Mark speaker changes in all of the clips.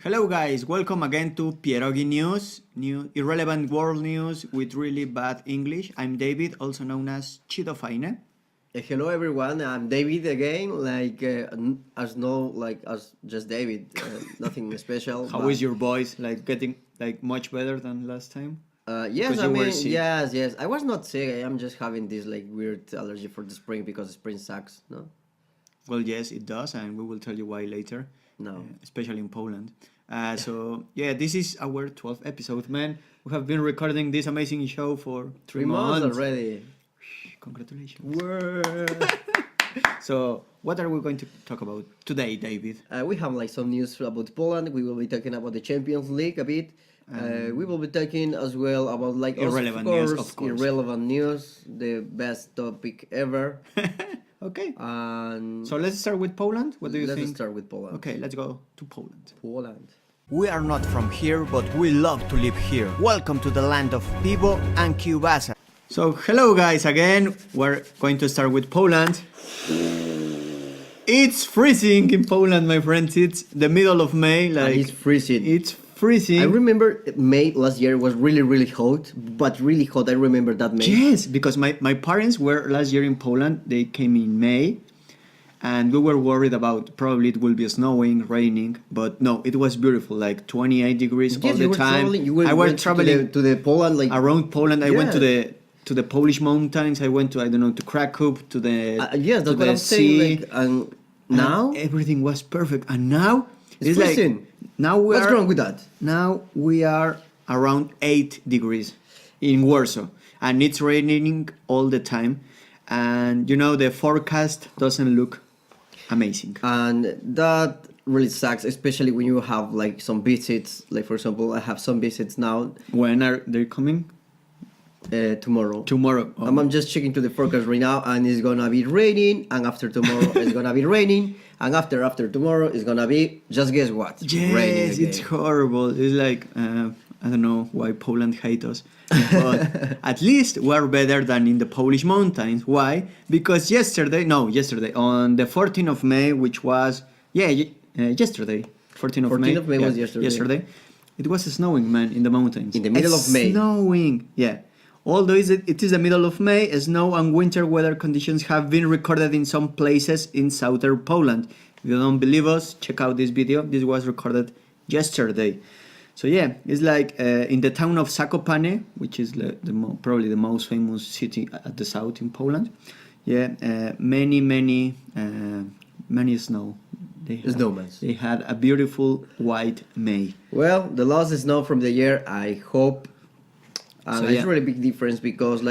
Speaker 1: Hello guys, welcome again to Pierogi News, new irrelevant world news with really bad English. I'm David, also known as chido-fajny.
Speaker 2: Hello everyone, I'm David again, as just David, nothing special.
Speaker 1: How is your voice? Like getting much better than last time?
Speaker 2: Yes,
Speaker 1: Because you were sick.
Speaker 2: yes. I was not sick. I'm just having this weird allergy for the spring because the spring sucks. No,
Speaker 1: Well, yes, it does, and we will tell you why later.
Speaker 2: No.
Speaker 1: Especially in Poland. So yeah, this is our 12th episode, man. We have been recording this amazing show for 3 months
Speaker 2: already.
Speaker 1: Congratulations.
Speaker 2: Word.
Speaker 1: So, what are we going to talk about today, David?
Speaker 2: We have some news about Poland. We will be talking about the Champions League a bit. We will be talking as well about
Speaker 1: irrelevant news, of course.
Speaker 2: Irrelevant news, the best topic ever.
Speaker 1: Okay.
Speaker 2: And
Speaker 1: So let's start with Poland. What do you think?
Speaker 2: Let's start with Poland.
Speaker 1: Okay, let's go to Poland.
Speaker 2: Poland.
Speaker 3: We are not from here, but we love to live here. Welcome to the land of pivo and kielbasa.
Speaker 1: So, hello guys again. We're going to start with Poland. It's freezing in Poland, my friends. It's the middle of May.
Speaker 2: And it's freezing.
Speaker 1: It's freezing.
Speaker 2: I remember May last year was really hot, but really hot. I remember that May.
Speaker 1: Yes, because my parents were last year in Poland. They came in May. And we were worried about probably it will be snowing, raining, but no, it was beautiful, like 28 degrees all the time.
Speaker 2: I went traveling to the Poland,
Speaker 1: around Poland. I went
Speaker 2: Yeah.
Speaker 1: to the Polish mountains. I went to to Krakow, to the
Speaker 2: yes,
Speaker 1: to
Speaker 2: that's what
Speaker 1: the
Speaker 2: I'm
Speaker 1: sea.
Speaker 2: saying. And now
Speaker 1: Everything was perfect, and now
Speaker 2: it's freezing.
Speaker 1: Now we
Speaker 2: What's
Speaker 1: are
Speaker 2: wrong with that?
Speaker 1: now we are around 8 degrees in Warsaw, and it's raining all the time, and the forecast doesn't look amazing.
Speaker 2: And that really sucks, especially when you have some visits. Like for example, I have some visits now.
Speaker 1: When are they coming?
Speaker 2: Tomorrow.
Speaker 1: Tomorrow. Oh.
Speaker 2: I'm just checking to the forecast right now, and it's gonna be raining. And after tomorrow, it's gonna be raining. And after tomorrow, it's gonna be, just guess what?
Speaker 1: Yes,
Speaker 2: Raining again.
Speaker 1: it's horrible. It's like I don't know why Poland hates us, but at least we're better than in the Polish mountains. Why? Because yesterday on the 14th of May, which was yesterday, 14th of May.
Speaker 2: 14th of May was yesterday.
Speaker 1: Yesterday, it was snowing, man, in the mountains.
Speaker 2: In the middle of May.
Speaker 1: Snowing, yeah. Although it is the middle of May, snow and winter weather conditions have been recorded in some places in southern Poland. If you don't believe us, check out this video. This was recorded yesterday. So yeah, it's like in the town of Zakopane, which is probably the most famous city at the south in Poland. Yeah, many snow. They had a beautiful white May.
Speaker 2: Well, the last snow from the year, I hope. And it's really big difference because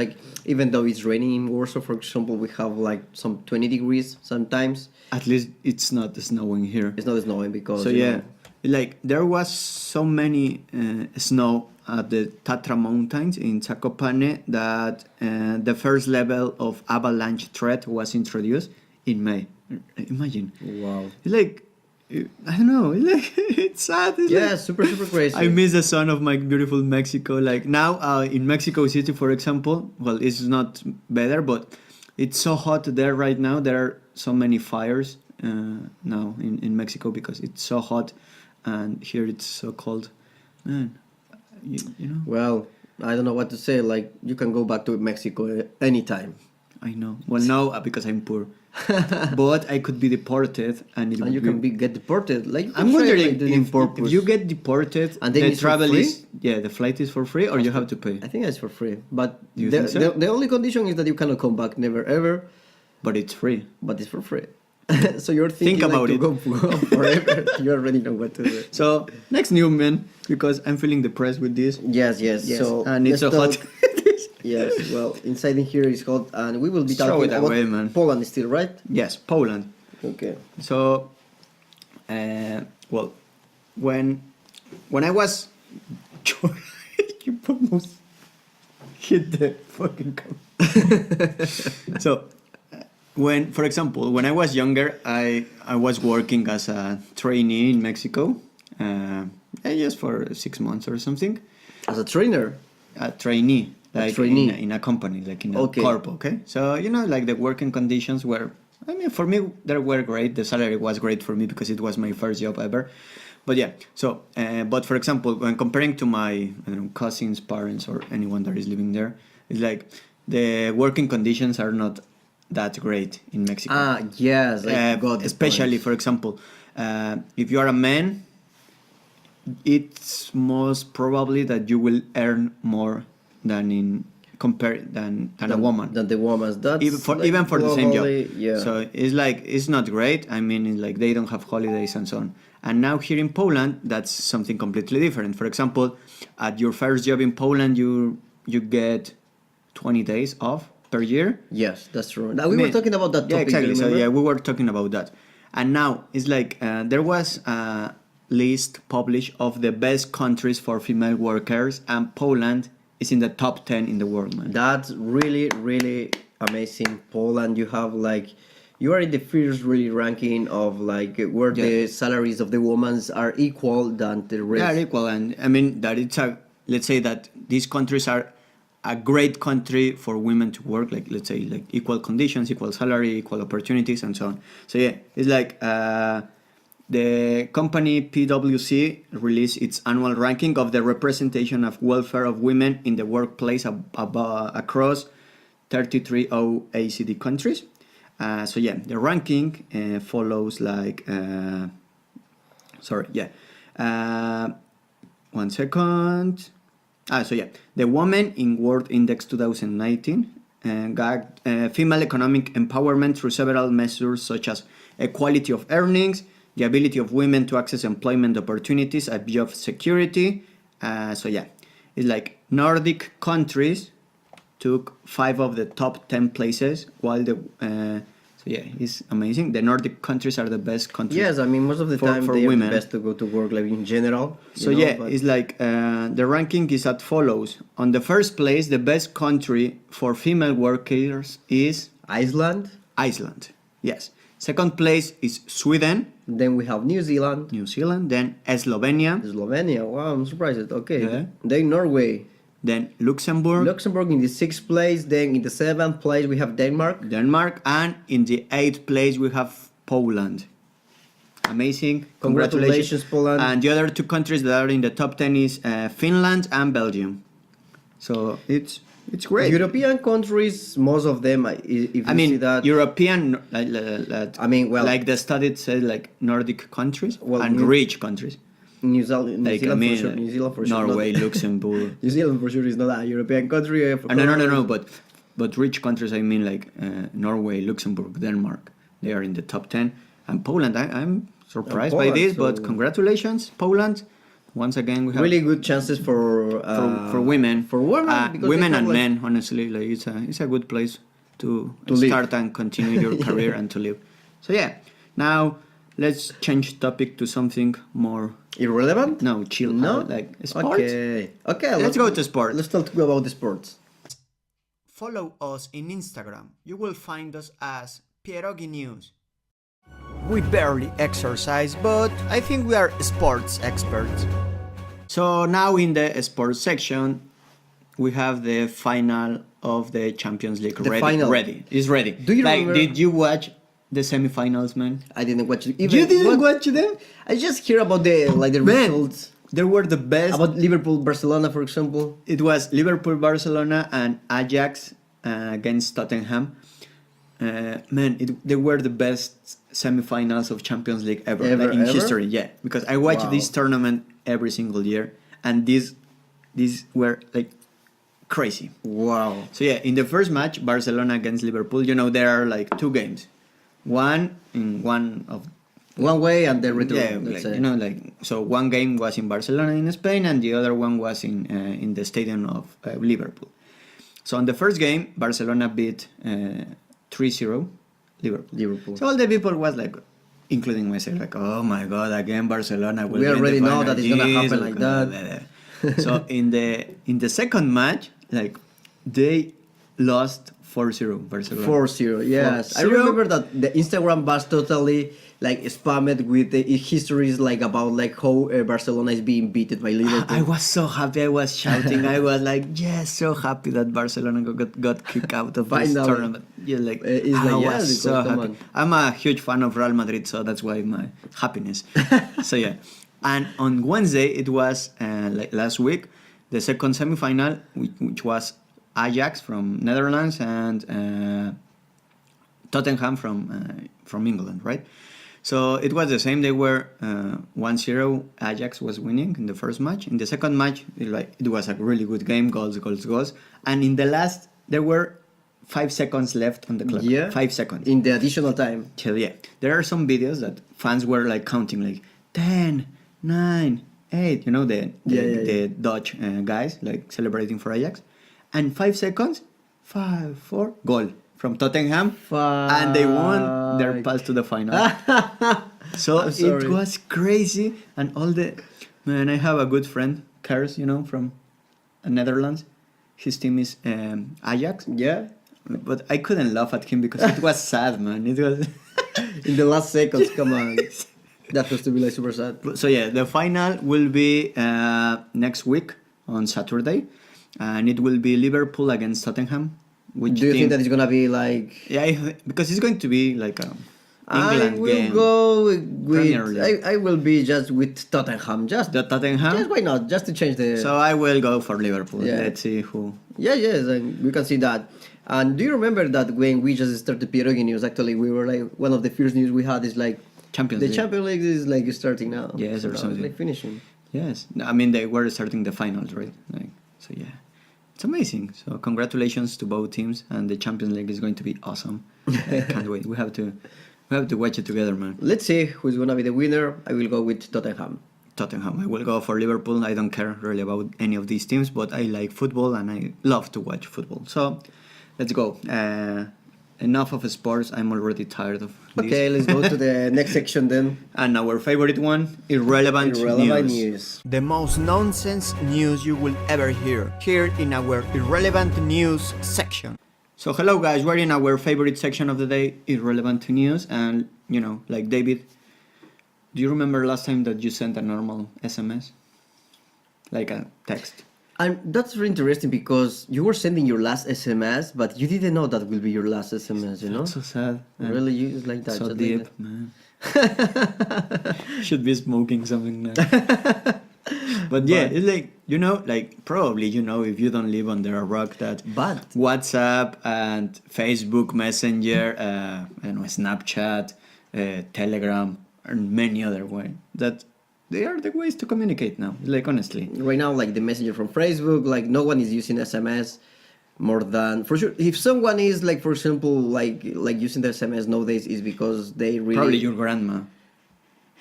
Speaker 2: even though it's raining in Warsaw, for example, we have some 20 degrees sometimes.
Speaker 1: At least it's not snowing here.
Speaker 2: It's not snowing because
Speaker 1: so yeah, there was so many snow at the Tatra mountains in Zakopane that the first level of avalanche threat was introduced in May. Imagine.
Speaker 2: Wow.
Speaker 1: It's I don't know. It's sad. It's
Speaker 2: super crazy.
Speaker 1: I miss the sun of my beautiful Mexico. Now in Mexico City, for example, well, it's not better, but it's so hot there right now. There are so many fires now in Mexico because it's so hot, and here it's so cold. Man, you know.
Speaker 2: Well, I don't know what to say. You can go back to Mexico anytime.
Speaker 1: I know. Well, no, because I'm poor. But I could be deported, and
Speaker 2: you can get deported.
Speaker 1: I'm wondering if you get deported,
Speaker 2: and then
Speaker 1: the travel is the flight is for free, or you have to pay.
Speaker 2: I think it's for free, but
Speaker 1: think so?
Speaker 2: the only condition is that you cannot come back, never ever.
Speaker 1: But it's free.
Speaker 2: But it's for free. So you're thinking
Speaker 1: about
Speaker 2: to go forever. You already know what to do.
Speaker 1: So next new man, because I'm feeling depressed with this.
Speaker 2: Yes. So
Speaker 1: and it's so hot.
Speaker 2: Yes, well, inside in here is hot, and we will be
Speaker 1: Throw
Speaker 2: talking
Speaker 1: it
Speaker 2: about
Speaker 1: away, man.
Speaker 2: Poland still, right?
Speaker 1: Yes, Poland.
Speaker 2: Okay.
Speaker 1: So, well, when I was, you almost hit the fucking camera. So, for example, when I was younger, I was working as a trainee in Mexico, just for 6 months or something.
Speaker 2: As a trainer?
Speaker 1: A trainee.
Speaker 2: Trainee.
Speaker 1: In a company, in a corp, okay? So, the working conditions were I mean, for me, they were great. The salary was great for me because it was my first job ever. But yeah, so, but for example, when comparing to my cousins, parents, or anyone that is living there, it's like the working conditions are not that great in Mexico.
Speaker 2: Yes, I got the
Speaker 1: Especially,
Speaker 2: point.
Speaker 1: for example, if you are a man, it's most probably that you will earn more than a woman.
Speaker 2: Than the woman's. That's
Speaker 1: Even for the same job.
Speaker 2: globally, yeah.
Speaker 1: So it's like it's not great. I mean, it's like they don't have holidays and so on. And now here in Poland, that's something completely different. For example, at your first job in Poland, you get 20 days off per year.
Speaker 2: Yes, that's true. Now, we were talking about that topic.
Speaker 1: Yeah, exactly.
Speaker 2: You
Speaker 1: So
Speaker 2: remember?
Speaker 1: yeah, we were talking about that. And now it's like there was a list published of the best countries for female workers, and Poland is in the top 10 in the world, man.
Speaker 2: That's really, really amazing. Poland, you have like, you are in the first really ranking of like where the salaries of the women are equal than the rest.
Speaker 1: They are equal, and I mean that it's a, let's say that these countries are a great country for women to work, like let's say like equal conditions, equal salary, equal opportunities, and so on. So yeah, it's like the company PwC released its annual ranking of the representation of welfare of women in the workplace across 33 OECD countries. So yeah, the ranking follows like one second. So yeah, the Women in World Index 2019 got female economic empowerment through several measures such as equality of earnings, the ability of women to access employment opportunities, and job security. So yeah, it's like Nordic countries took 5 of the top 10 places, while the so yeah, it's amazing. The Nordic countries are the best countries.
Speaker 2: Yes, I mean most of the time
Speaker 1: for
Speaker 2: they are
Speaker 1: women.
Speaker 2: the best to go to work, like in general.
Speaker 1: So it's like the ranking is as follows. On the first place, the best country for female workers is
Speaker 2: Iceland.
Speaker 1: Iceland. Yes. Second place is Sweden,
Speaker 2: Then we have New Zealand,
Speaker 1: New Zealand, then Slovenia,
Speaker 2: Slovenia. Wow, I'm surprised. Okay.
Speaker 1: Yeah.
Speaker 2: Then Norway,
Speaker 1: then Luxembourg,
Speaker 2: Luxembourg in the 6th place. Then in the 7th place we have Denmark.
Speaker 1: Denmark, and in the 8th place we have Poland. Amazing.
Speaker 2: Congratulations, Poland.
Speaker 1: And the other 2 countries that are in the top 10 is Finland and Belgium. So it's great.
Speaker 2: European countries, most of them, if you see that.
Speaker 1: European,
Speaker 2: like
Speaker 1: the study said, like Nordic countries
Speaker 2: Well,
Speaker 1: and rich countries.
Speaker 2: New Zealand,
Speaker 1: Like,
Speaker 2: for sure. New Zealand for sure.
Speaker 1: Norway,
Speaker 2: not-
Speaker 1: Luxembourg.
Speaker 2: New Zealand for sure is not a European country.
Speaker 1: No. But rich countries, I mean like Norway, Luxembourg, Denmark. They are in the top 10. And Poland, I'm surprised by
Speaker 2: Poland,
Speaker 1: this,
Speaker 2: so-
Speaker 1: but congratulations, Poland. Once again, we have
Speaker 2: Really good chances for
Speaker 1: women.
Speaker 2: For women, because
Speaker 1: women
Speaker 2: they have,
Speaker 1: and
Speaker 2: like-
Speaker 1: men, honestly, like it's a good place to
Speaker 2: live.
Speaker 1: start and continue your career and to live. So yeah, now let's change topic to something more
Speaker 2: Irrelevant?
Speaker 1: chill.
Speaker 2: No?
Speaker 1: Like sports.
Speaker 2: Okay.
Speaker 1: Let's go to sports.
Speaker 2: Let's talk about the sports.
Speaker 3: Follow us in Instagram. You will find us as Pierogi News.
Speaker 1: We barely exercise, but I think we are sports experts. So now in the sports section, we have the final of the Champions League
Speaker 2: The
Speaker 1: ready.
Speaker 2: final.
Speaker 1: Ready. It's ready.
Speaker 2: Do you remember-
Speaker 1: Did you watch the semifinals, man?
Speaker 2: I didn't watch it.
Speaker 1: You didn't watch them?
Speaker 2: I just hear about the
Speaker 1: Man,
Speaker 2: results.
Speaker 1: they were the best.
Speaker 2: About Liverpool, Barcelona, for example.
Speaker 1: It was Liverpool, Barcelona, and Ajax against Tottenham. They were the best semifinals of Champions League ever, like in
Speaker 2: Ever?
Speaker 1: history. Yeah, because I watch
Speaker 2: Wow.
Speaker 1: this tournament every single year, and these were like crazy.
Speaker 2: Wow.
Speaker 1: So yeah, in the first match, Barcelona against Liverpool, there are like 2 games, one
Speaker 2: One way and then return.
Speaker 1: yeah,
Speaker 2: let's
Speaker 1: like,
Speaker 2: say.
Speaker 1: so one game was in Barcelona in Spain, and the other one was in the stadium of Liverpool. So on the first game, Barcelona beat 3-0 Liverpool. So all the people was like, including myself, like, oh my god, again Barcelona will
Speaker 2: We
Speaker 1: win the
Speaker 2: already know
Speaker 1: final.
Speaker 2: that it's gonna happen
Speaker 1: Jesus,
Speaker 2: like
Speaker 1: blah,
Speaker 2: that.
Speaker 1: blah, blah. So in the second match, like they lost 4-0 Barcelona.
Speaker 2: 4-0, yes. I
Speaker 1: 4-0.
Speaker 2: remember that the Instagram was totally like spammed with the histories like about like how Barcelona is being beaten by Liverpool.
Speaker 1: I was so happy. I was shouting. I was like, yes, so happy that Barcelona got kicked out of this
Speaker 2: Finally.
Speaker 1: tournament. Yeah, like,
Speaker 2: It's
Speaker 1: I
Speaker 2: like, yeah,
Speaker 1: was
Speaker 2: because,
Speaker 1: so
Speaker 2: come
Speaker 1: happy.
Speaker 2: on.
Speaker 1: I'm a huge fan of Real Madrid, so that's why my happiness. So yeah, and on Wednesday it was like last week, the second semifinal, which was Ajax from Netherlands and Tottenham from England, right? So it was the same. They were 1-0. Ajax was winning in the first match. In the second match, it was a really good game, goals. And in the last, there were 5 seconds left on the clock.
Speaker 2: Yeah.
Speaker 1: 5 seconds.
Speaker 2: In the additional time.
Speaker 1: So yeah, there are some videos that fans were like counting like 10, 9, 8. You know the Dutch guys like celebrating for Ajax, and 5 seconds, 5, 4, goal from Tottenham, and they won their pass to the final. So
Speaker 2: I'm sorry.
Speaker 1: it was crazy, and all the man. I have a good friend, Kars, from Netherlands. His team is Ajax.
Speaker 2: Yeah.
Speaker 1: But I couldn't laugh at him because it was sad, man. It was.
Speaker 2: In the last seconds, come on. That has to be like super sad.
Speaker 1: So yeah, the final will be next week on Saturday, and it will be Liverpool against Tottenham. Which
Speaker 2: Do you
Speaker 1: team?
Speaker 2: think that it's gonna be like?
Speaker 1: Yeah, because it's going to be like a
Speaker 2: I
Speaker 1: England
Speaker 2: will
Speaker 1: game.
Speaker 2: go
Speaker 1: Premier
Speaker 2: with.
Speaker 1: League.
Speaker 2: I will be just with Tottenham. Just
Speaker 1: Tottenham.
Speaker 2: why not? Just to change the.
Speaker 1: So I will go for Liverpool.
Speaker 2: Yeah.
Speaker 1: Let's see who.
Speaker 2: Yeah, yes, and we can see that. And do you remember that when we just started Pierogi news? Actually, we were like one of the first news we had is like
Speaker 1: Champions
Speaker 2: the
Speaker 1: League.
Speaker 2: Champions League is like starting now.
Speaker 1: Yes, or
Speaker 2: Now it's,
Speaker 1: something.
Speaker 2: like finishing.
Speaker 1: Yes, I mean they were starting the finals, right? Like, so yeah, it's amazing. So congratulations to both teams, and the Champions League is going to be awesome. I can't wait. We have to watch it together, man.
Speaker 2: Let's see who's gonna be the winner. I will go with Tottenham.
Speaker 1: Tottenham. I will go for Liverpool. I don't care really about any of these teams, but I like football and I love to watch football. So let's go. Enough of sports. I'm already tired of this.
Speaker 2: Okay, let's go to the next section then.
Speaker 1: And our favorite one, irrelevant news.
Speaker 3: The most nonsense news you will ever hear, here in our irrelevant news section.
Speaker 1: So hello guys, we're in our favorite section of the day, irrelevant news, and like David, do you remember last time that you sent a normal SMS? Like a text?
Speaker 2: And that's very interesting because you were sending your last SMS, but you didn't know that will be your last SMS, you know?
Speaker 1: So sad. man.
Speaker 2: Really, you just like that.
Speaker 1: So
Speaker 2: just
Speaker 1: deep,
Speaker 2: like
Speaker 1: man. Should be smoking something now. But yeah, it's like, like probably, if you don't live under a rock that
Speaker 2: But-
Speaker 1: WhatsApp and Facebook Messenger, Snapchat, Telegram, and many other ways, that they are the ways to communicate now. Like, honestly.
Speaker 2: right now, like the messenger from Facebook, like no one is using SMS more than for sure. If someone is like, for example, like using the SMS nowadays, is because they really
Speaker 1: Probably your grandma.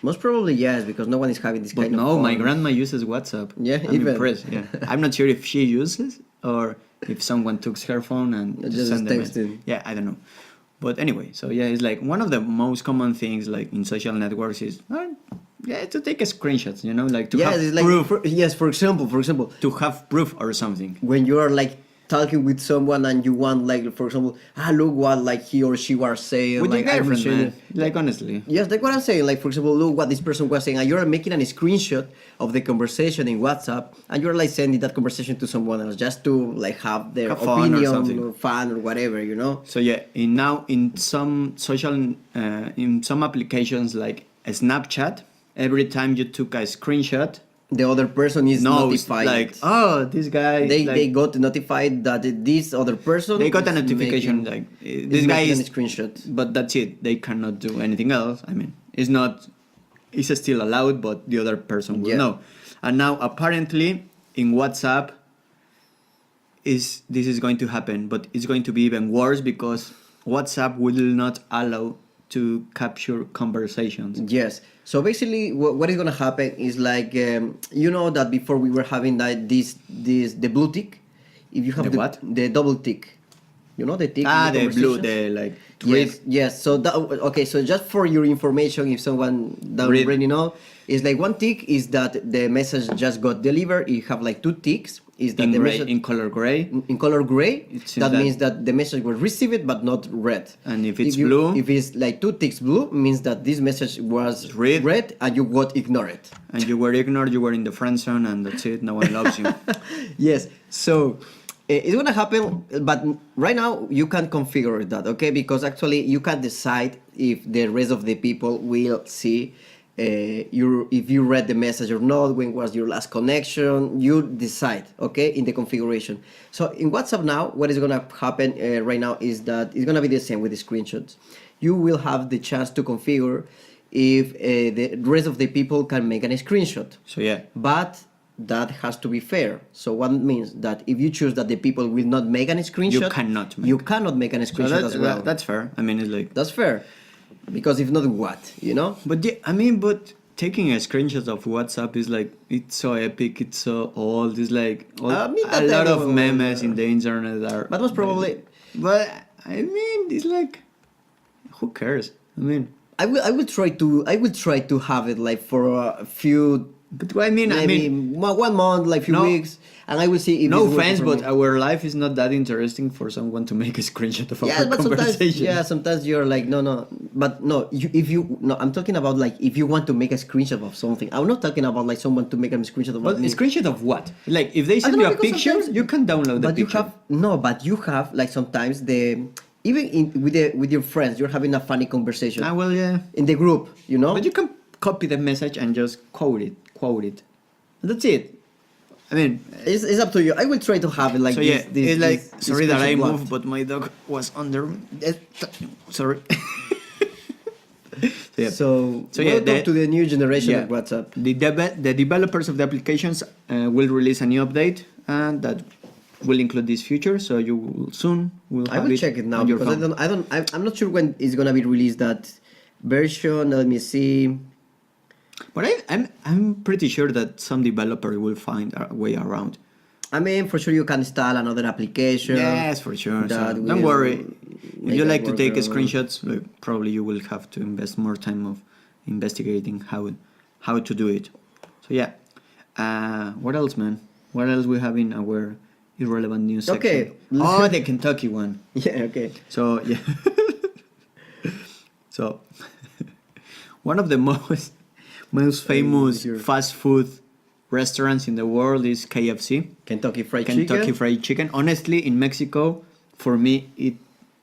Speaker 2: most probably yes, because no one is having this
Speaker 1: But
Speaker 2: kind of.
Speaker 1: no, my
Speaker 2: phone.
Speaker 1: grandma uses WhatsApp.
Speaker 2: Yeah,
Speaker 1: I'm
Speaker 2: even.
Speaker 1: impressed. Yeah, I'm not sure if she uses or if someone took her phone and
Speaker 2: Just
Speaker 1: send them.
Speaker 2: texting.
Speaker 1: Yeah, I don't know. But anyway, so yeah, it's like one of the most common things like in social networks is to take a screenshots. Like to
Speaker 2: Yeah,
Speaker 1: have
Speaker 2: it's like
Speaker 1: proof.
Speaker 2: for example,
Speaker 1: To have proof or something.
Speaker 2: when you are like talking with someone and you want like, for example, look what like he or she was saying.
Speaker 1: With
Speaker 2: like,
Speaker 1: your
Speaker 2: I'm
Speaker 1: girlfriend,
Speaker 2: showing
Speaker 1: man. Like honestly.
Speaker 2: Yes, like what I'm saying. Like, for example, look what this person was saying, and you're making a screenshot of the conversation in WhatsApp, and you're like sending that conversation to someone else just to like have their
Speaker 1: Have fun or
Speaker 2: opinion
Speaker 1: something.
Speaker 2: or fun or whatever,
Speaker 1: So yeah, in some social in some applications like Snapchat, every time you took a screenshot,
Speaker 2: the other person is
Speaker 1: knows
Speaker 2: notified.
Speaker 1: like, oh, this guy.
Speaker 2: they got notified that this other person.
Speaker 1: They got a
Speaker 2: is
Speaker 1: notification
Speaker 2: making-
Speaker 1: like
Speaker 2: is
Speaker 1: this guy
Speaker 2: making
Speaker 1: is
Speaker 2: a screenshot.
Speaker 1: but that's it. They cannot do anything else. I mean, it's still allowed, but the other person will
Speaker 2: Yeah.
Speaker 1: know. And now apparently in WhatsApp this is going to happen, but it's going to be even worse because WhatsApp will not allow to capture conversations.
Speaker 2: Yes. So basically, what is gonna happen is like that before we were having that the blue tick. If you have
Speaker 1: The what?
Speaker 2: the double tick, the tick. in
Speaker 1: The blue,
Speaker 2: conversations?
Speaker 1: the like
Speaker 2: Yes. So so just for your information, if someone don't
Speaker 1: Read.
Speaker 2: already know, is like one tick is that the message just got delivered. You have like two ticks, is that
Speaker 1: in
Speaker 2: the
Speaker 1: gray,
Speaker 2: message
Speaker 1: in color gray.
Speaker 2: in color gray,
Speaker 1: It seems
Speaker 2: that
Speaker 1: that-
Speaker 2: means that the message was received but not read.
Speaker 1: And if it's
Speaker 2: you-
Speaker 1: blue-
Speaker 2: if it's like two ticks blue, means that this message was
Speaker 1: Read.
Speaker 2: and you got ignored.
Speaker 1: And you were ignored, you were in the friend zone, and that's it. No one loves you.
Speaker 2: Yes, so it's gonna happen, but right now you can configure that, okay? Because actually you can decide if the rest of the people will see if you read the message or not, when was your last connection, you decide, okay, in the configuration. So in WhatsApp now, what is gonna happen right now is that it's gonna be the same with the screenshots. You will have the chance to configure if the rest of the people can make a screenshot.
Speaker 1: So yeah.
Speaker 2: But that has to be fair. So what means that if you choose that the people will not make any screenshot,
Speaker 1: You cannot make.
Speaker 2: you cannot make any
Speaker 1: So
Speaker 2: screenshot as well.
Speaker 1: that's fair. I mean, it's like.
Speaker 2: That's fair, because if not, what, you know?
Speaker 1: But yeah, I mean, but taking a screenshot of WhatsApp is like, it's so epic, it's so old, it's like
Speaker 2: I mean,
Speaker 1: a
Speaker 2: that
Speaker 1: lot of
Speaker 2: everyone-
Speaker 1: memes in the internet are.
Speaker 2: But most probably,
Speaker 1: But I mean, it's like, who cares? I mean,
Speaker 2: I will try to have it like for a few,
Speaker 1: but what I mean,
Speaker 2: maybe 1 month, like few
Speaker 1: No.
Speaker 2: weeks, and I will see if
Speaker 1: no
Speaker 2: it's working
Speaker 1: offense,
Speaker 2: for
Speaker 1: but
Speaker 2: me.
Speaker 1: our life is not that interesting for someone to make a screenshot of
Speaker 2: Yeah,
Speaker 1: our
Speaker 2: but sometimes,
Speaker 1: conversation.
Speaker 2: yeah, sometimes you're like, no, but no, no, I'm talking about like if you want to make a screenshot of something. I'm not talking about like someone to make a screenshot of
Speaker 1: But a
Speaker 2: me.
Speaker 1: screenshot of what? Like, if they
Speaker 2: I
Speaker 1: send
Speaker 2: don't
Speaker 1: you
Speaker 2: know,
Speaker 1: a
Speaker 2: because
Speaker 1: picture,
Speaker 2: sometimes-
Speaker 1: you can download the
Speaker 2: But you
Speaker 1: picture.
Speaker 2: have no, but you have like sometimes with your friends, you're having a funny conversation
Speaker 1: Ah, well, yeah.
Speaker 2: in the group, you know.
Speaker 1: But you can copy the message and just quote it. And that's it. I mean,
Speaker 2: It's up to you. I will try to have it like
Speaker 1: so
Speaker 2: this.
Speaker 1: yeah,
Speaker 2: this
Speaker 1: it's like,
Speaker 2: this
Speaker 1: sorry that I
Speaker 2: special
Speaker 1: moved, but my dog was under me. Sorry. So yeah.
Speaker 2: So
Speaker 1: yeah,
Speaker 2: welcome to the new generation
Speaker 1: yeah.
Speaker 2: of WhatsApp.
Speaker 1: The developers of the applications will release a new update, and that will include this feature. So you will soon will.
Speaker 2: I
Speaker 1: have
Speaker 2: will check it now
Speaker 1: on your
Speaker 2: because
Speaker 1: phone.
Speaker 2: I'm not sure when it's gonna be released that version. Let me see.
Speaker 1: But I'm pretty sure that some developer will find a way around.
Speaker 2: I mean, for sure you can install another application.
Speaker 1: Yes, for sure. So
Speaker 2: that
Speaker 1: don't
Speaker 2: will
Speaker 1: worry. If
Speaker 2: make
Speaker 1: you
Speaker 2: it
Speaker 1: like to
Speaker 2: work
Speaker 1: take
Speaker 2: well.
Speaker 1: screenshots, probably you will have to invest more time of investigating how to do it. So yeah. What else, man? What else we have in our irrelevant news section?
Speaker 2: Okay.
Speaker 1: Oh, the Kentucky one.
Speaker 2: Yeah. Okay.
Speaker 1: So yeah. So one of the most famous
Speaker 2: here.
Speaker 1: fast food restaurants in the world is KFC.
Speaker 2: Kentucky Fried
Speaker 1: Kentucky
Speaker 2: Chicken.
Speaker 1: Fried Chicken. Honestly, in Mexico, for me,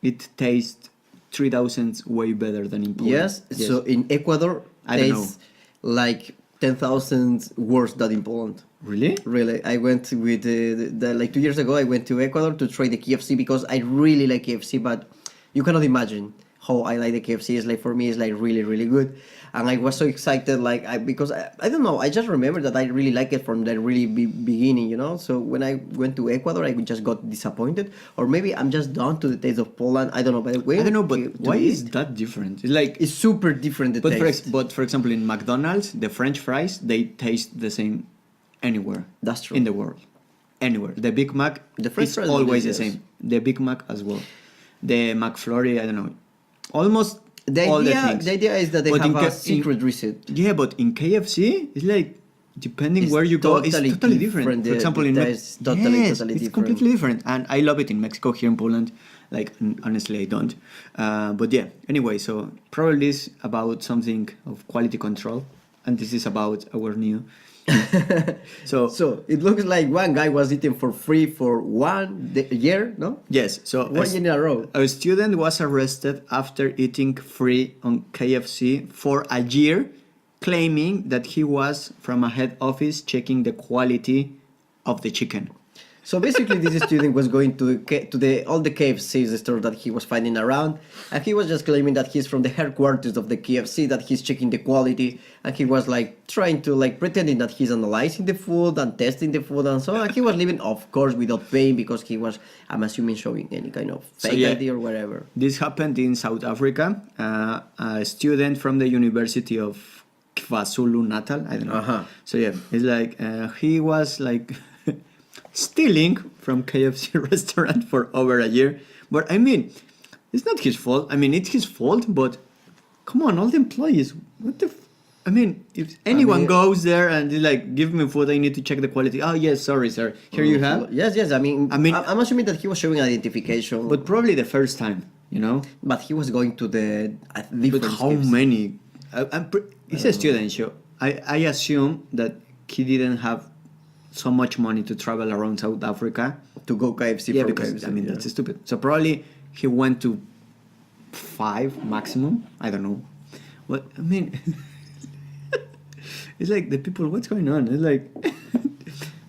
Speaker 1: it tastes 3,000 way better than in Poland.
Speaker 2: Yes. So in Ecuador,
Speaker 1: I don't
Speaker 2: tastes like 10,000 worse than in Poland.
Speaker 1: Really?
Speaker 2: Really, I went with like 2 years ago. I went to Ecuador to try the KFC because I really like KFC, but you cannot imagine how I like the KFC. It's like for me, it's like really, really good, and I was so excited, like because I don't know, I just remember that I really like it from the really beginning, you know. So when I went to Ecuador, I just got disappointed, or maybe I'm just down to the taste of Poland. I don't know, but
Speaker 1: I don't know, but why is that different? It's like
Speaker 2: it's super different. The
Speaker 1: but
Speaker 2: taste.
Speaker 1: but for example, in McDonald's, the French fries they taste the same anywhere.
Speaker 2: That's true.
Speaker 1: In the world, anywhere. The Big Mac,
Speaker 2: The French
Speaker 1: is
Speaker 2: fries are
Speaker 1: always the
Speaker 2: delicious.
Speaker 1: same. The Big Mac as well. The McFlurry, I don't know, almost
Speaker 2: the
Speaker 1: all
Speaker 2: idea,
Speaker 1: the things.
Speaker 2: the idea is that they
Speaker 1: But
Speaker 2: have
Speaker 1: in
Speaker 2: a
Speaker 1: K-
Speaker 2: secret receipt.
Speaker 1: Yeah, but in KFC, it's like depending
Speaker 2: It's
Speaker 1: where you go, it's
Speaker 2: totally
Speaker 1: totally different.
Speaker 2: different.
Speaker 1: For example,
Speaker 2: The
Speaker 1: in
Speaker 2: taste is totally
Speaker 1: yes,
Speaker 2: different.
Speaker 1: it's completely different, and I love it in Mexico. Here in Poland, like honestly, I don't. But yeah, anyway, so probably this about something of quality control, and this is about our new.
Speaker 2: So it looks like one guy was eating for free for year, no?
Speaker 1: Yes, so
Speaker 2: 1 year in a row.
Speaker 1: a student was arrested after eating free on KFC for a year, claiming that he was from a head office checking the quality of the chicken.
Speaker 2: So basically, this student was going to all the KFC stores that he was finding around, and he was just claiming that he's from the headquarters of the KFC, that he's checking the quality, and he was like trying to like pretending that he's analyzing the food and testing the food and so on. And he was living, of course, without paying because he was, I'm assuming, showing any kind of
Speaker 1: So,
Speaker 2: fake
Speaker 1: yeah.
Speaker 2: ID or whatever.
Speaker 1: This happened in South Africa. A student from the University of KwaZulu Natal. I don't know.
Speaker 2: Uh-huh.
Speaker 1: So yeah, it's like he was like stealing from KFC restaurant for over a year. But I mean, it's not his fault. I mean, it's his fault. But come on, all the employees, what the? I mean, if anyone
Speaker 2: mean-
Speaker 1: goes there and is like, give me food, I need to check the quality. Oh yes, sorry, sir. Here you have.
Speaker 2: Yes. I mean, I'm assuming that he was showing identification,
Speaker 1: But probably the first time, you know.
Speaker 2: but he was going to the
Speaker 1: But
Speaker 2: different
Speaker 1: how
Speaker 2: skips.
Speaker 1: many? It's a student show. I assume that he didn't have so much money to travel around South Africa.
Speaker 2: to go KFC
Speaker 1: Yeah,
Speaker 2: for
Speaker 1: because
Speaker 2: KFC,
Speaker 1: I mean
Speaker 2: yeah.
Speaker 1: that's stupid. So probably he went to 5 maximum. I don't know. What I mean, it's like the people. What's going on? It's like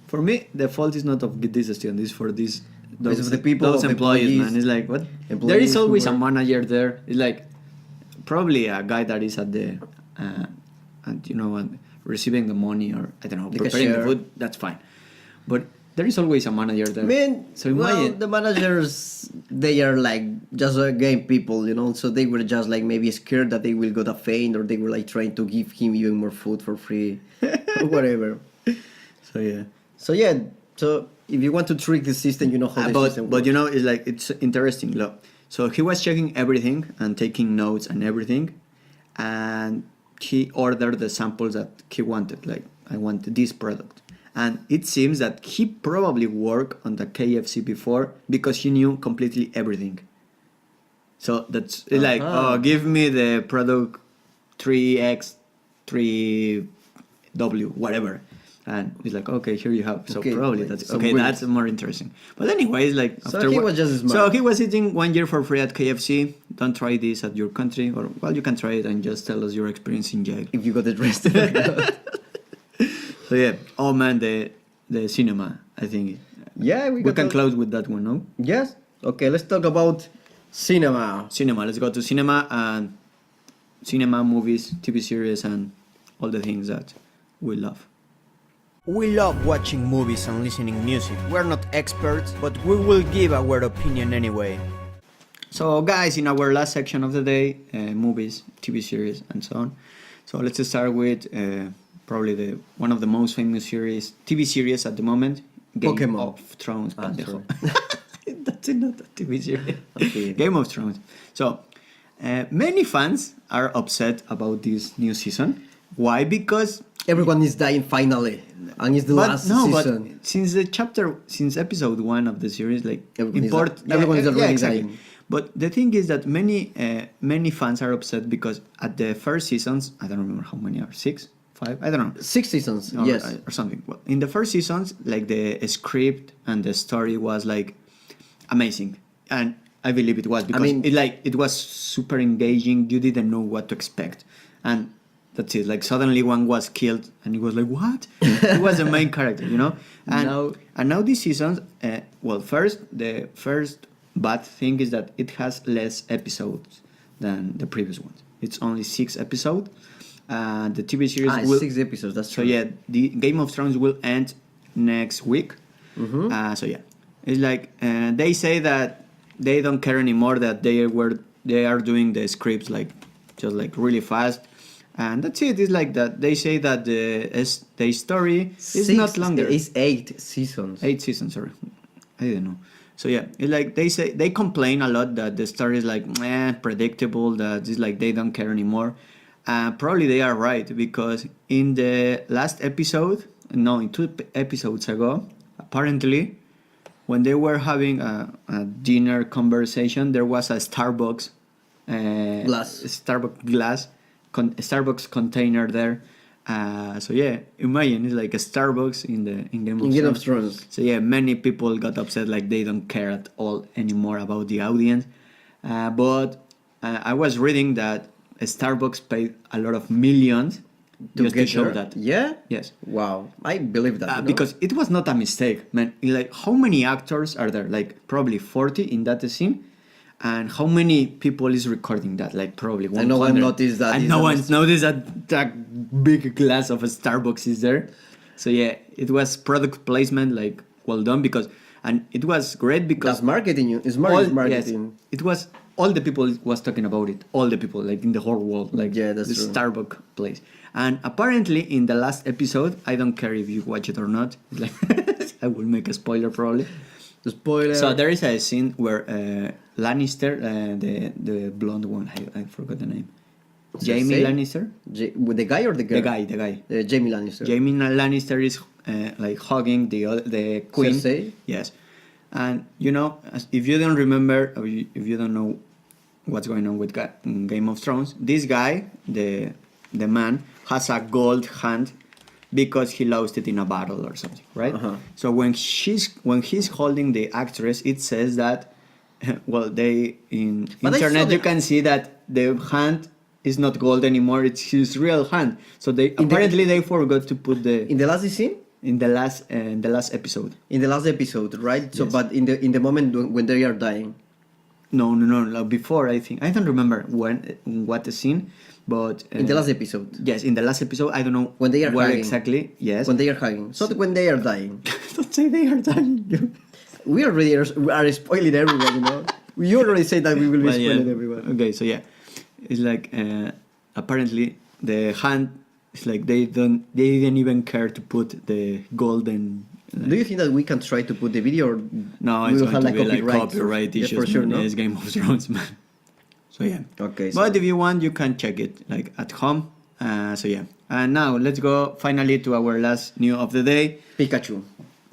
Speaker 1: for me, the fault is not of this student. It's for these
Speaker 2: It's of the people,
Speaker 1: those
Speaker 2: of the
Speaker 1: employees, man.
Speaker 2: employees.
Speaker 1: It's like what? There
Speaker 2: Employees
Speaker 1: is
Speaker 2: who
Speaker 1: always a
Speaker 2: work-
Speaker 1: manager there. It's like probably a guy that is at the and you know receiving the money or I don't know
Speaker 2: The
Speaker 1: preparing the
Speaker 2: cashier.
Speaker 1: food. That's fine, but there is always a manager there.
Speaker 2: I mean,
Speaker 1: so
Speaker 2: well,
Speaker 1: imagine.
Speaker 2: the managers, they are like just game people, you know. So they were just like maybe scared that they will go to faint, or they were like trying to give him even more food for free, or whatever.
Speaker 1: So yeah.
Speaker 2: So if you want to trick the system, you know how the system
Speaker 1: But
Speaker 2: works.
Speaker 1: you know, it's like it's interesting. Look, so he was checking everything and taking notes and everything, and he ordered the samples that he wanted. Like, I want this product, and it seems that he probably worked on the KFC before because he knew completely everything. So that's it's like,
Speaker 2: Uh-huh.
Speaker 1: oh, give me the product 3X, 3W, whatever. And he's like, okay, here you have. So
Speaker 2: Okay,
Speaker 1: probably
Speaker 2: wait,
Speaker 1: that's
Speaker 2: so
Speaker 1: okay.
Speaker 2: wait.
Speaker 1: That's more interesting. But anyways, like
Speaker 2: So
Speaker 1: after
Speaker 2: he
Speaker 1: wo-
Speaker 2: was just smart.
Speaker 1: so he was eating 1 year for free at KFC. Don't try this at your country, or well, you can try it and just tell us your experience in jail.
Speaker 2: If you got arrested.
Speaker 1: So yeah, oh man, the cinema. I think
Speaker 2: Yeah,
Speaker 1: we
Speaker 2: got
Speaker 1: can
Speaker 2: to-
Speaker 1: close with that one, no?
Speaker 2: Yes. Okay, let's talk about cinema.
Speaker 1: Cinema. Let's go to cinema and cinema, movies, TV series, and all the things that we love.
Speaker 3: We love watching movies and listening music. We're not experts, but we will give our opinion anyway.
Speaker 1: So, guys, in our last section of the day, movies, TV series, and so on. So let's start with probably the one of the most famous TV series at the moment, Game
Speaker 2: Pokemon.
Speaker 1: of Thrones.
Speaker 2: Ah,
Speaker 1: pendejo. That's not a TV series.
Speaker 2: Okay.
Speaker 1: Game of Thrones. So many fans are upset about this new season. Why? Because
Speaker 2: Everyone is dying finally, and it's the last season.
Speaker 1: but since episode 1 of the series, like
Speaker 2: Everyone is already dying.
Speaker 1: But the thing is that many fans are upset because at the first seasons, I don't remember how many are, 6, 5, I don't know.
Speaker 2: 6 seasons,
Speaker 1: or,
Speaker 2: yes.
Speaker 1: or something. Well, in the first seasons, like the script and the story was like amazing, and I believe it was because
Speaker 2: mean-
Speaker 1: it was super engaging. You didn't know what to expect, and that's it. Like suddenly one was killed, and it was like what? It was the main character, you know. And now this season, the first bad thing is that it has less episodes than the previous ones. It's only 6 episodes. The TV series will
Speaker 2: 6 episodes, that's
Speaker 1: so
Speaker 2: true.
Speaker 1: yeah, the Game of Thrones will end next week. So yeah, it's like they say that they don't care anymore, that they are doing the scripts like just like really fast, and that's it. It's like that. They say that the story is not longer.
Speaker 2: It's 8 seasons.
Speaker 1: 8 seasons, sorry. I didn't know. So yeah, it's like they complain a lot that the story is like predictable, that it's like they don't care anymore. Probably they are right, because in the last episode, in 2 episodes ago, apparently, when they were having a dinner conversation, there was a Starbucks Starbucks container there. So yeah, imagine it's like a Starbucks in Game of Thrones. So yeah, many people got upset, like they don't care at all anymore about the audience. But I was reading that Starbucks paid a lot of millions just to show that.
Speaker 2: Yeah?
Speaker 1: Yes.
Speaker 2: Wow. I believe that. you know?
Speaker 1: Because it was not a mistake, man. Like, how many actors are there? Like, probably 40 in that scene. And how many people is recording that? Like, probably 100.
Speaker 2: And no one noticed that.
Speaker 1: And
Speaker 2: is
Speaker 1: no
Speaker 2: a
Speaker 1: one
Speaker 2: mistake.
Speaker 1: noticed that big glass of a Starbucks is there. So yeah, it was product placement, like, well done, because... And it was great because...
Speaker 2: That's marketing. It's marketing.
Speaker 1: Yes, it was... All the people was talking about it. All the people, like, in the whole world. Like,
Speaker 2: Yeah, that's
Speaker 1: the
Speaker 2: true.
Speaker 1: Starbucks place. And apparently, in the last episode, I don't care if you watch it or not. It's like I will make a spoiler probably.
Speaker 2: The spoiler.
Speaker 1: So there is a scene where Lannister, the blonde one, I forgot the name. Jamie
Speaker 2: Cersei?
Speaker 1: Lannister.
Speaker 2: With the guy or the girl?
Speaker 1: The guy.
Speaker 2: Jamie Lannister.
Speaker 1: Jamie Lannister is like hugging the queen.
Speaker 2: Cersei?
Speaker 1: Yes, and you know, if you don't remember, or if you don't know what's going on with Game of Thrones, this guy, the man, has a gold hand because he lost it in a battle or something, right?
Speaker 2: Uh-huh.
Speaker 1: So when he's holding the actress, it says that, well, they in
Speaker 2: But I saw
Speaker 1: internet you
Speaker 2: the-
Speaker 1: can see that the hand is not gold anymore; it's his real hand. So they apparently they forgot to put
Speaker 2: In the last scene?
Speaker 1: in the last episode.
Speaker 2: In the last episode, right? So,
Speaker 1: Yes.
Speaker 2: but in the moment when they are dying.
Speaker 1: No. Like before, I think I don't remember what the scene, but
Speaker 2: In the last episode.
Speaker 1: yes, in the last episode, I don't know
Speaker 2: When they are
Speaker 1: where
Speaker 2: hugging.
Speaker 1: exactly. Yes,
Speaker 2: When they are hugging. So when they are dying.
Speaker 1: don't say they are dying.
Speaker 2: We already are spoiling everyone, you know. We already said that we will be
Speaker 1: Well, yeah.
Speaker 2: spoiling everyone.
Speaker 1: Okay, so yeah, it's like apparently the hand. It's like they didn't even care to put the golden.
Speaker 2: Do you think that we can try to put the video or
Speaker 1: No,
Speaker 2: we
Speaker 1: it's
Speaker 2: will
Speaker 1: going
Speaker 2: have
Speaker 1: to be like
Speaker 2: copyright?
Speaker 1: copyright
Speaker 2: Yeah,
Speaker 1: issues.
Speaker 2: for sure,
Speaker 1: man.
Speaker 2: no?
Speaker 1: It's Game of Thrones, man. So yeah.
Speaker 2: Okay, so-
Speaker 1: But if you want, you can check it like at home. So yeah. And now let's go finally to our last news of the day.
Speaker 2: Pikachu.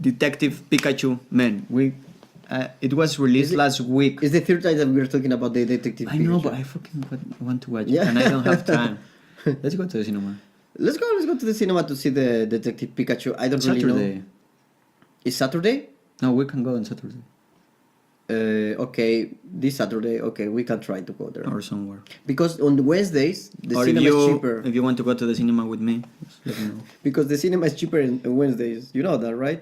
Speaker 1: Detective Pikachu. Man, it was released last week.
Speaker 2: It's the third time that we're talking about the detective.
Speaker 1: I know,
Speaker 2: Pikachu.
Speaker 1: but I fucking want to watch it,
Speaker 2: Yeah.
Speaker 1: and I don't have time. Let's go to the cinema.
Speaker 2: Let's go to the cinema to see the detective Pikachu. I don't really know.
Speaker 1: Saturday.
Speaker 2: It's Saturday?
Speaker 1: No, we can go on Saturday
Speaker 2: Okay, this Saturday. Okay, we can try to go there.
Speaker 1: or somewhere.
Speaker 2: Because on the Wednesdays the
Speaker 1: Or
Speaker 2: cinema is cheaper.
Speaker 1: if you want to go to the cinema with me, just let me know.
Speaker 2: Because the cinema is cheaper on Wednesdays. You know that, right?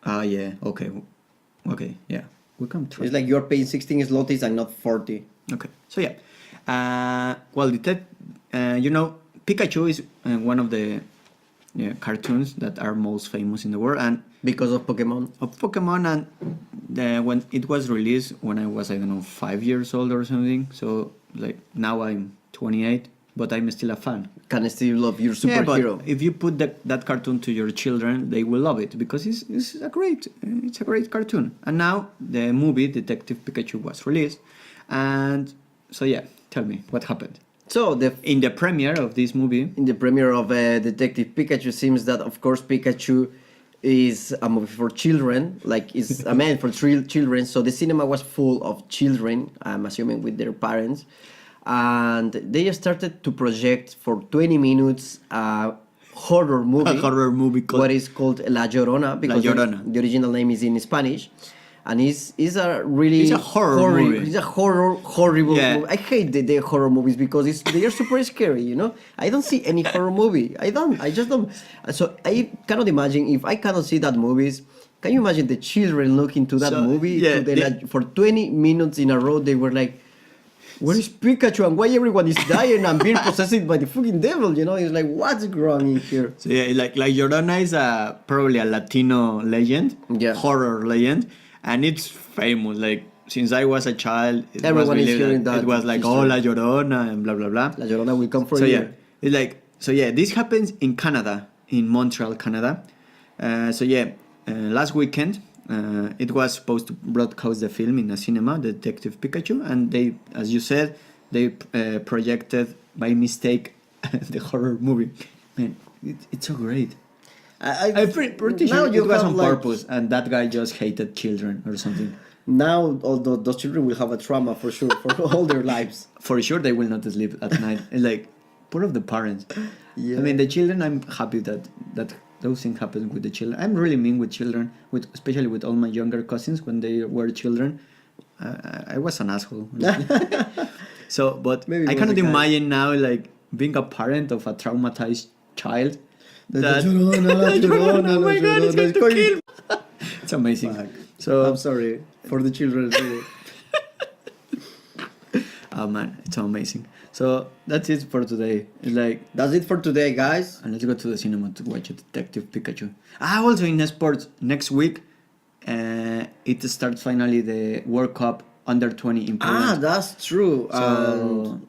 Speaker 1: Ah, yeah. Okay. Okay. Yeah. We can try.
Speaker 2: It's like you're paying 16 zlotys and not 40.
Speaker 1: Okay. So yeah. Well, you know, Pikachu is one of the cartoons that are most famous in the world, and
Speaker 2: Because of Pokemon.
Speaker 1: and when it was released when I was, I don't know, 5 years old or something. So like now I'm 28, but I'm still a fan.
Speaker 2: Can still love your
Speaker 1: Yeah,
Speaker 2: superhero.
Speaker 1: but if you put that cartoon to your children, they will love it because it's a great cartoon. And now the movie Detective Pikachu was released, and so yeah, tell me what happened
Speaker 2: So
Speaker 1: in the premiere of this movie.
Speaker 2: in the premiere of Detective Pikachu, seems that of course Pikachu is a movie for children, like it's a man for children. So the cinema was full of children, I'm assuming with their parents, and they started to project for 20 minutes a horror movie.
Speaker 1: A horror movie called
Speaker 2: what is called La Llorona, because
Speaker 1: Llorona.
Speaker 2: the original name is in Spanish. And it's a really
Speaker 1: It's a horror movie.
Speaker 2: It's a horrible
Speaker 1: Yeah.
Speaker 2: movie. I hate the horror movies because they are super scary, you know. I don't see any horror movie. I just don't. So I cannot imagine if I cannot see that movies. Can you imagine the children looking to that
Speaker 1: So,
Speaker 2: movie
Speaker 1: yeah,
Speaker 2: for 20 minutes in a row? They were like, "Where is Pikachu? And why everyone is dying and being possessed by the fucking devil?" You know, it's like, what's wrong in here?
Speaker 1: So yeah, like Llorona is probably a Latino legend,
Speaker 2: Yeah.
Speaker 1: horror legend, and it's famous. Like since I was a child, it
Speaker 2: Everyone
Speaker 1: was
Speaker 2: is hearing that
Speaker 1: It was like
Speaker 2: history.
Speaker 1: oh La Llorona and blah blah blah.
Speaker 2: La Llorona will come for
Speaker 1: So
Speaker 2: you.
Speaker 1: yeah, it's like this happens in Canada, in Montreal, Canada. Last weekend it was supposed to broadcast the film in a cinema, Detective Pikachu, and they, as you said, they projected by mistake the horror movie. Man, it's so great. I'm pretty
Speaker 2: now
Speaker 1: sure
Speaker 2: you
Speaker 1: it was
Speaker 2: have,
Speaker 1: on
Speaker 2: like-
Speaker 1: purpose, and that guy just hated children or something.
Speaker 2: Now all those children will have a trauma for sure for all their lives.
Speaker 1: For sure, they will not sleep at night. And like, poor of the parents.
Speaker 2: Yeah.
Speaker 1: I mean, the children. I'm happy that those things happen with the children. I'm really mean with children, especially with all my younger cousins when they were children. I was an asshole. So, but
Speaker 2: Maybe it
Speaker 1: I
Speaker 2: was
Speaker 1: cannot
Speaker 2: a guy.
Speaker 1: imagine now like being a parent of a traumatized child.
Speaker 2: La Llorona,
Speaker 1: Oh my God, it's going to kill. It's amazing.
Speaker 2: Fuck.
Speaker 1: So
Speaker 2: I'm sorry for the children. Really.
Speaker 1: oh man, it's amazing. So that's it for today. It's like,
Speaker 2: That's it for today, guys.
Speaker 1: and let's go to the cinema to watch Detective Pikachu. Also in sports, next week, it starts finally the World Cup under 20 in Poland.
Speaker 2: That's true.
Speaker 1: So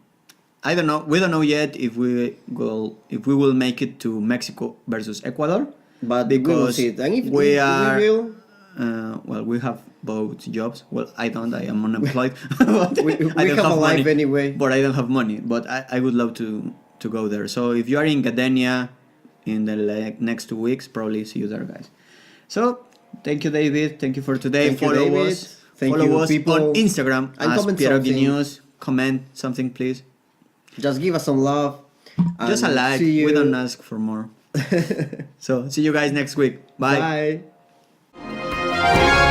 Speaker 1: I don't know. We don't know yet if we will make it to Mexico versus Ecuador.
Speaker 2: But we will
Speaker 1: because
Speaker 2: see it. And if
Speaker 1: we
Speaker 2: we
Speaker 1: are
Speaker 2: will,
Speaker 1: well, we have both jobs. Well, I don't. I am unemployed. But
Speaker 2: We
Speaker 1: I don't
Speaker 2: have a life
Speaker 1: money.
Speaker 2: anyway.
Speaker 1: But I don't have money. But I would love to go there. So if you are in Gardenia in the next 2 weeks, probably see you there, guys. So thank you, David. Thank you for today.
Speaker 2: Thank you,
Speaker 1: Follow
Speaker 2: David.
Speaker 1: us.
Speaker 2: Thank
Speaker 1: Follow
Speaker 2: you,
Speaker 1: us
Speaker 2: people.
Speaker 1: on Instagram
Speaker 2: And
Speaker 1: as
Speaker 2: comment
Speaker 1: Pierogi
Speaker 2: something.
Speaker 1: News. Comment something, please.
Speaker 2: Just give us some love.
Speaker 1: Just a
Speaker 2: and
Speaker 1: like.
Speaker 2: see you.
Speaker 1: We don't ask for more. So see you guys next week. Bye.
Speaker 2: Bye.